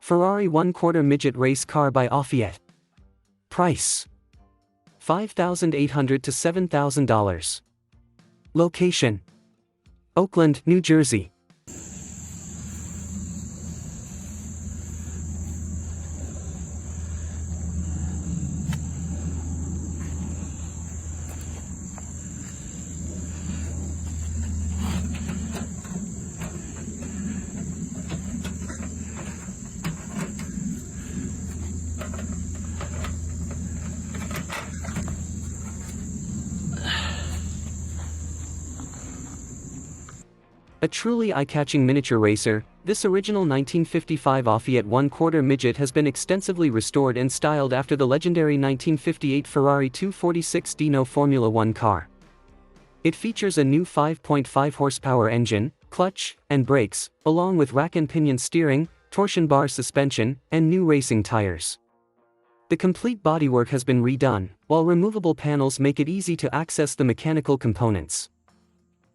Ferrari 1/4 midget race car by Offyette. Price: $5,800 to $7,000. Location: Oakland, New Jersey. A truly eye-catching miniature racer, this original 1955 Offyette 1/4 midget has been extensively restored and styled after the legendary 1958 Ferrari 246 Dino Formula One car. It features a new 5.5 horsepower engine, clutch, and brakes, along with rack and pinion steering, torsion bar suspension, and new racing tires. The complete bodywork has been redone, while removable panels make it easy to access the mechanical components.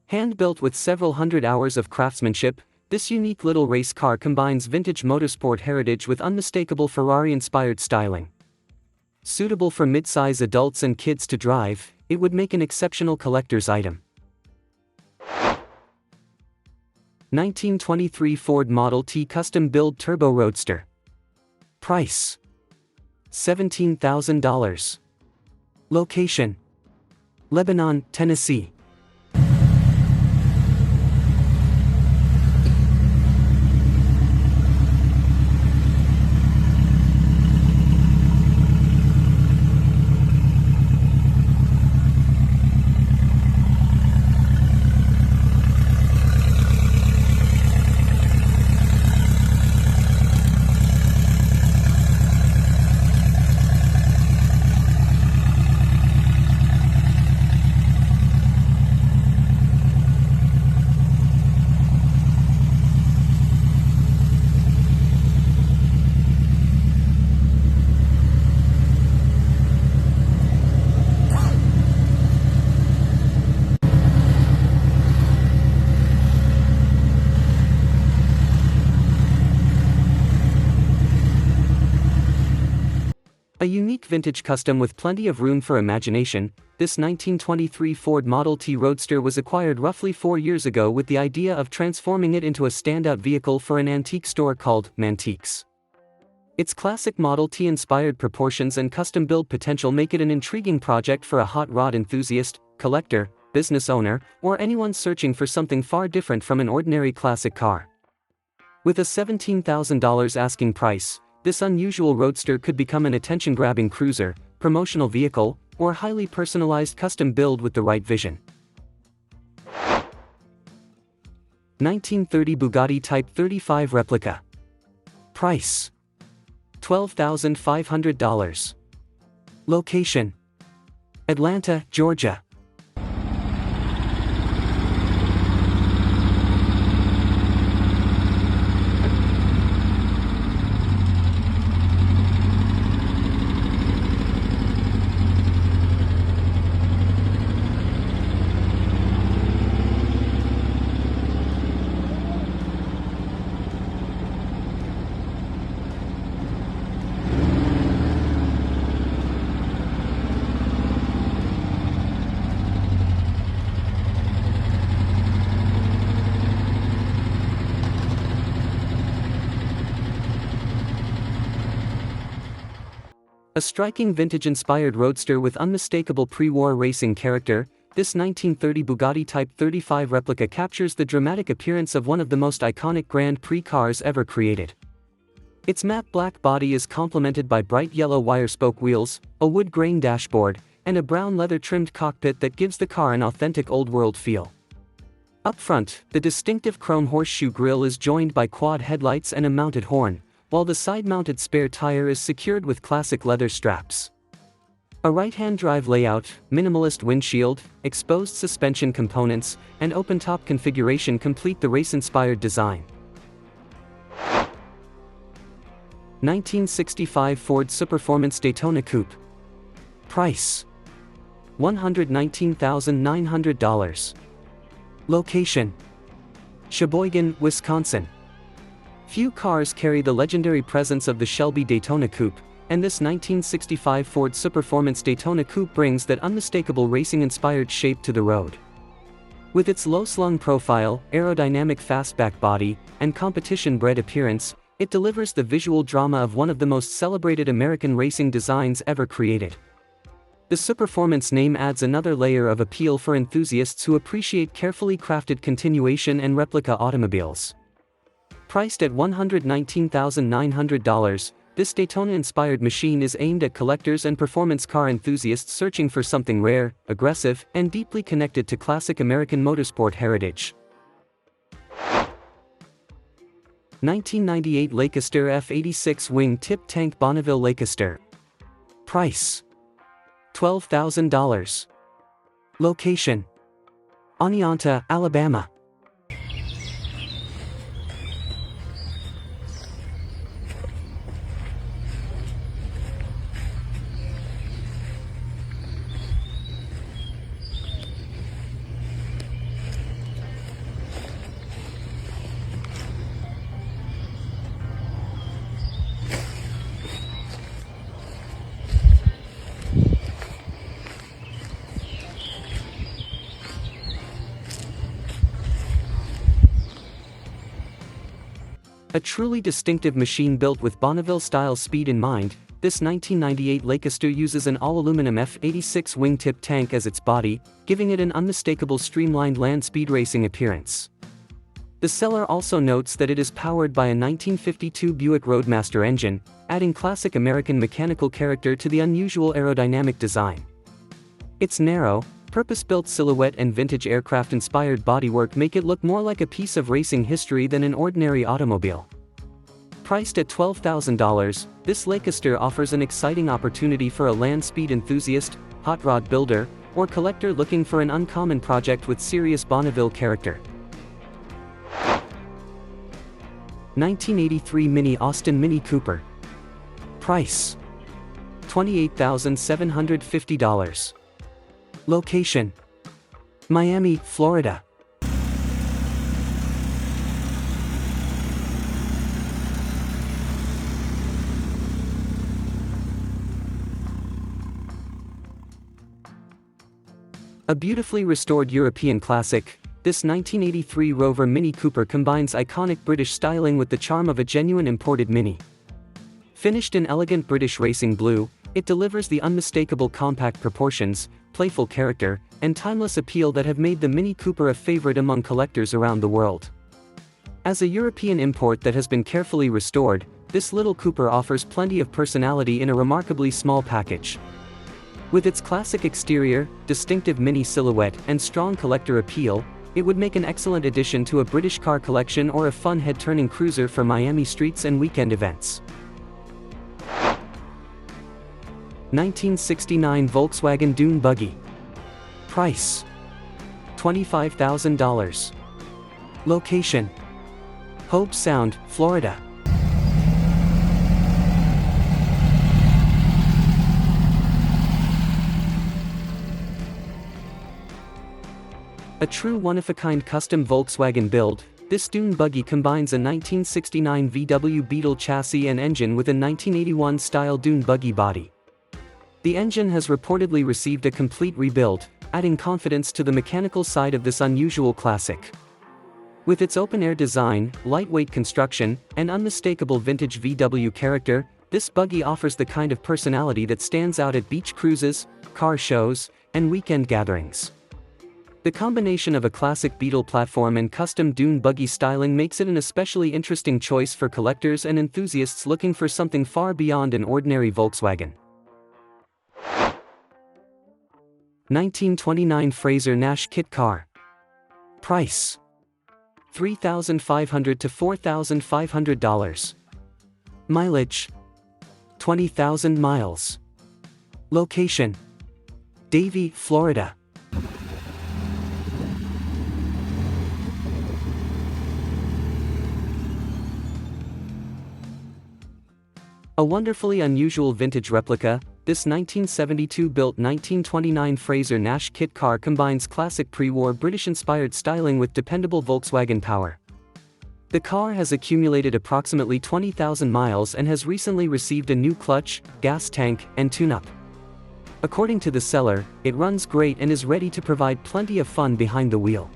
Hand-built with several hundred hours of craftsmanship, this unique little race car combines vintage motorsport heritage with unmistakable Ferrari-inspired styling. Suitable for mid-size adults and kids to drive, it would make an exceptional collector's item. 1923 Ford Model T Custom-Build Turbo Roadster. Price: $17,000. Location: Lebanon, Tennessee. A unique vintage custom with plenty of room for imagination, this 1923 Ford Model T Roadster was acquired roughly 4 years ago with the idea of transforming it into a standout vehicle for an antique store called Mantiques. Its classic Model T-inspired proportions and custom-build potential make it an intriguing project for a hot rod enthusiast, collector, business owner, or anyone searching for something far different from an ordinary classic car. With a $17,000 asking price, this unusual roadster could become an attention-grabbing cruiser, promotional vehicle, or highly personalized custom build with the right vision. 1930 Bugatti Type 35 Replica. Price: $12,500. Location: Atlanta, Georgia. A striking vintage-inspired roadster with unmistakable pre-war racing character, this 1930 Bugatti Type 35 Replica captures the dramatic appearance of one of the most iconic Grand Prix cars ever created. Its matte black body is complemented by bright yellow wire-spoke wheels, a wood grain dashboard, and a brown leather-trimmed cockpit that gives the car an authentic old-world feel. Up front, the distinctive chrome horseshoe grille is joined by quad headlights and a mounted horn, while the side-mounted spare tire is secured with classic leather straps. A right-hand drive layout, minimalist windshield, exposed suspension components, and open-top configuration complete the race-inspired design. 1965 Ford Superformance Daytona Coupe. Price: $119,900. Location: Sheboygan, Wisconsin. Few cars carry the legendary presence of the Shelby Daytona Coupe, and this 1965 Ford Superformance Daytona Coupe brings that unmistakable racing-inspired shape to the road. With its low-slung profile, aerodynamic fastback body, and competition-bred appearance, it delivers the visual drama of one of the most celebrated American racing designs ever created. The Superformance name adds another layer of appeal for enthusiasts who appreciate carefully crafted continuation and replica automobiles. Priced at $119,900, this Daytona-inspired machine is aimed at collectors and performance car enthusiasts searching for something rare, aggressive, and deeply connected to classic American motorsport heritage. 1998 Lakester F86 Wing-Tip Tank Bonneville Lakester. Price: $12,000. Location: Oneonta, Alabama. A truly distinctive machine built with Bonneville-style speed in mind, this 1998 Lakester uses an all-aluminum F86 wingtip tank as its body, giving it an unmistakable streamlined land speed racing appearance. The seller also notes that it is powered by a 1952 Buick Roadster engine, adding classic American mechanical character to the unusual aerodynamic design. Its narrow, purpose-built silhouette and vintage aircraft-inspired bodywork make it look more like a piece of racing history than an ordinary automobile. Priced at $12,000, this Lakester offers an exciting opportunity for a land speed enthusiast, hot rod builder, or collector looking for an uncommon project with serious Bonneville character. 1983 Mini Austin Mini Cooper. Price: $28,750. Location: Miami, Florida. A beautifully restored European classic, this 1983 Rover Mini Cooper combines iconic British styling with the charm of a genuine imported Mini. Finished in elegant British racing blue, it delivers the unmistakable compact proportions, playful character, and timeless appeal that have made the Mini Cooper a favorite among collectors around the world. As a European import that has been carefully restored, this little Cooper offers plenty of personality in a remarkably small package. With its classic exterior, distinctive Mini silhouette, and strong collector appeal, it would make an excellent addition to a British car collection or a fun head-turning cruiser for Miami streets and weekend events. 1969 Volkswagen Dune Buggy. Price: $25,000. Location: Hobe Sound, Florida. A true one-of-a-kind custom Volkswagen build, this Dune buggy combines a 1969 VW Beetle chassis and engine with a 1981-style Dune buggy body. The engine has reportedly received a complete rebuild, adding confidence to the mechanical side of this unusual classic. With its open-air design, lightweight construction, and unmistakable vintage VW character, this buggy offers the kind of personality that stands out at beach cruises, car shows, and weekend gatherings. The combination of a classic Beetle platform and custom Dune buggy styling makes it an especially interesting choice for collectors and enthusiasts looking for something far beyond an ordinary Volkswagen. 1929 Fraser Nash Kit Car. Price: $3,500 to $4,500. Mileage: 20,000 miles. Location: Davie, Florida. A wonderfully unusual vintage replica, this 1972-built 1929 Fraser Nash kit car combines classic pre-war British-inspired styling with dependable Volkswagen power. The car has accumulated approximately 20,000 miles and has recently received a new clutch, gas tank, and tune-up. According to the seller, it runs great and is ready to provide plenty of fun behind the wheel.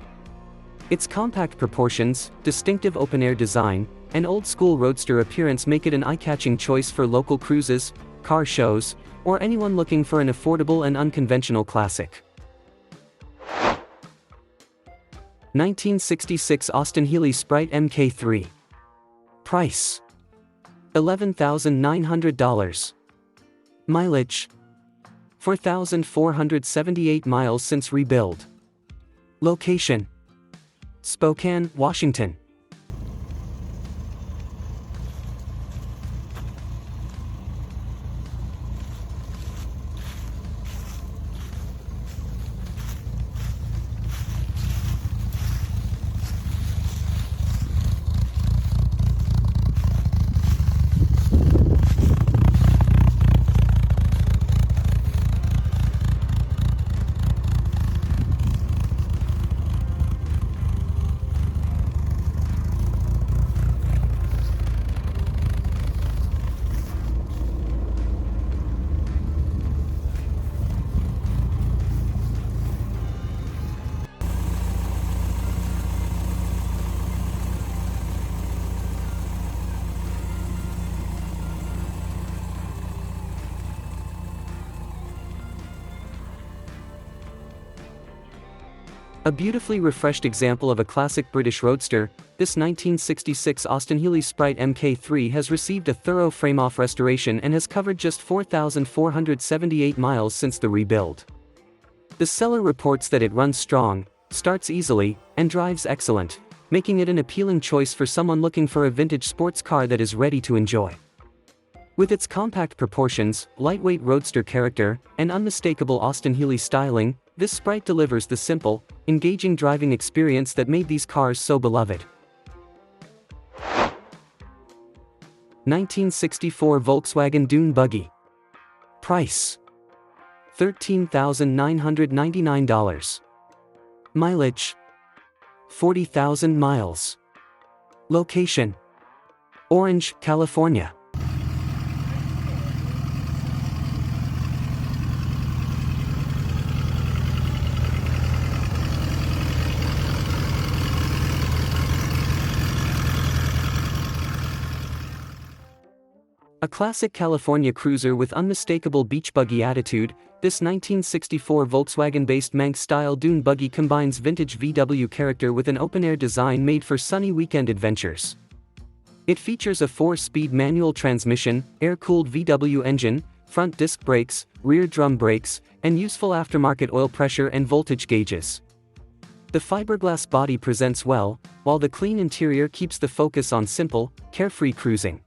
Its compact proportions, distinctive open-air design, and old-school roadster appearance make it an eye-catching choice for local cruises, car shows, or anyone looking for an affordable and unconventional classic. 1966 Austin Healey Sprite Mk3. Price: $11,900. Mileage: 4,478 miles since rebuild. Location: Spokane, Washington. A beautifully refreshed example of a classic British roadster, this 1966 Austin Healey Sprite Mk3 has received a thorough frame-off restoration and has covered just 4,478 miles since the rebuild. The seller reports that it runs strong, starts easily, and drives excellent, making it an appealing choice for someone looking for a vintage sports car that is ready to enjoy. With its compact proportions, lightweight roadster character, and unmistakable Austin Healey styling, this Sprite delivers the simple, engaging driving experience that made these cars so beloved. 1964 Volkswagen Dune Buggy. Price: $13,999. Mileage: 40,000 miles. Location: Orange, California. A classic California cruiser with unmistakable beach buggy attitude, this 1964 Volkswagen-based Manx-style dune buggy combines vintage VW character with an open-air design made for sunny weekend adventures. It features a 4-speed manual transmission, air-cooled VW engine, front disc brakes, rear drum brakes, and useful aftermarket oil pressure and voltage gauges. The fiberglass body presents well, while the clean interior keeps the focus on simple, carefree cruising.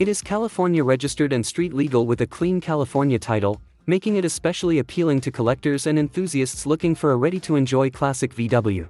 It is California registered and street legal with a clean California title, making it especially appealing to collectors and enthusiasts looking for a ready-to-enjoy classic VW.